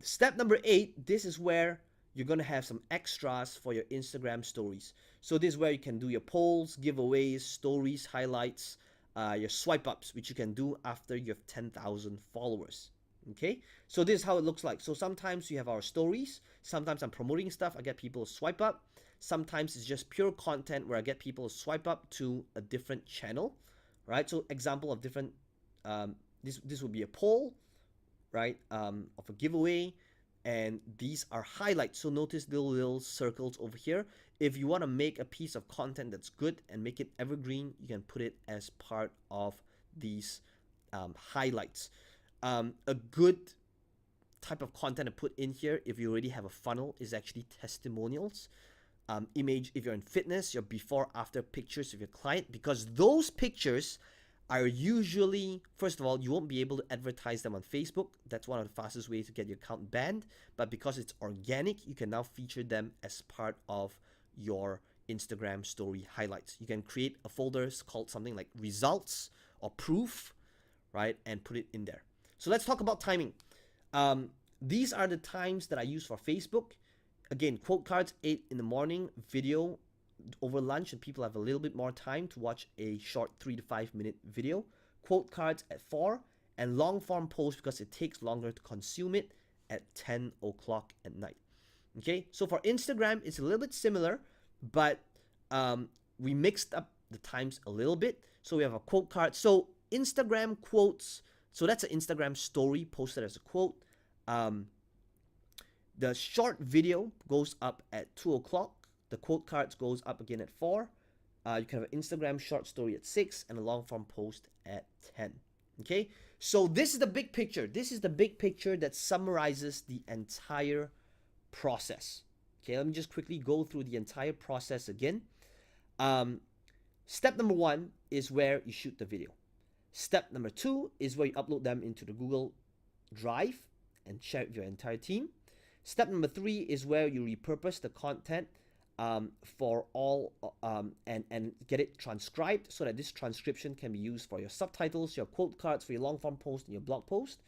Step number 8, this is where you're going to have some extras for your Instagram stories. So this is where you can do your polls, giveaways, stories, highlights, your swipe ups, which you can do after you have 10,000 followers. Okay, so this is how it looks like. So sometimes you have our stories, sometimes I'm promoting stuff, I get people to swipe up. Sometimes it's just pure content where I get people to swipe up to a different channel, right? So example of different, this would be a poll, right, of a giveaway, and these are highlights. So notice the little circles over here. If you want to make a piece of content that's good and make it evergreen, you can put it as part of these highlights. A good type of content to put in here, if you already have a funnel, is actually testimonials. Image, if you're in fitness, your before after pictures of your client, because those pictures are usually, first of all, you won't be able to advertise them on Facebook. That's one of the fastest ways to get your account banned. But because it's organic, you can now feature them as part of your Instagram story highlights. You can create a folder called something like results or proof, right, and put it in there. So let's talk about timing. These are the times that I use for Facebook. Again, quote cards 8 in the morning, video over lunch, and people have a little bit more time to watch a short 3 to 5 minute video. Quote cards at 4, and long form posts because it takes longer to consume it at 10 o'clock at night. Okay, so for Instagram, it's a little bit similar, but we mixed up the times a little bit. So we have a quote card. So Instagram quotes, so that's an Instagram story posted as a quote. The short video goes up at 2 o'clock. The quote cards goes up again at 4. You can have an Instagram short story at 6 and a long form post at 10. Okay, so this is the big picture. This is the big picture that summarizes the entire process. Okay, let me just quickly go through the entire process again. Step number 1 is where you shoot the video. Step number 2 is where you upload them into the Google Drive and share it with your entire team. Step number 3 is where you repurpose the content for all and get it transcribed so that this transcription can be used for your subtitles, your quote cards, for your long form post, and your blog post.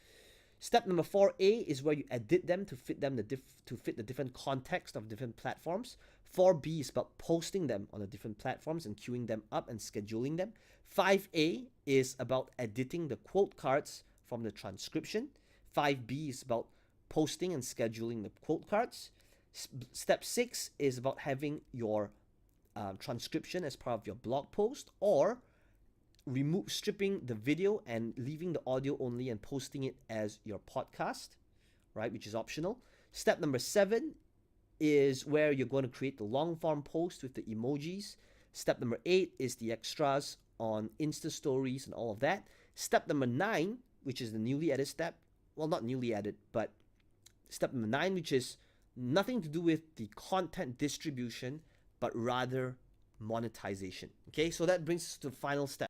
Step number 4A is where you edit them to fit them to fit the different context of different platforms. 4B is about posting them on the different platforms and queuing them up and scheduling them. 5A is about editing the quote cards from the transcription. 5B is about posting and scheduling the quote cards. Step 6 is about having your transcription as part of your blog post, or stripping the video and leaving the audio only and posting it as your podcast, right, which is optional. Step number 7 is where you're going to create the long form post with the emojis. Step number 8 is the extras on Insta stories and all of that. Step number 9, which is the newly added step, well, not newly added, but step number 9, which is nothing to do with the content distribution, but rather monetization. Okay, so that brings us to the final step.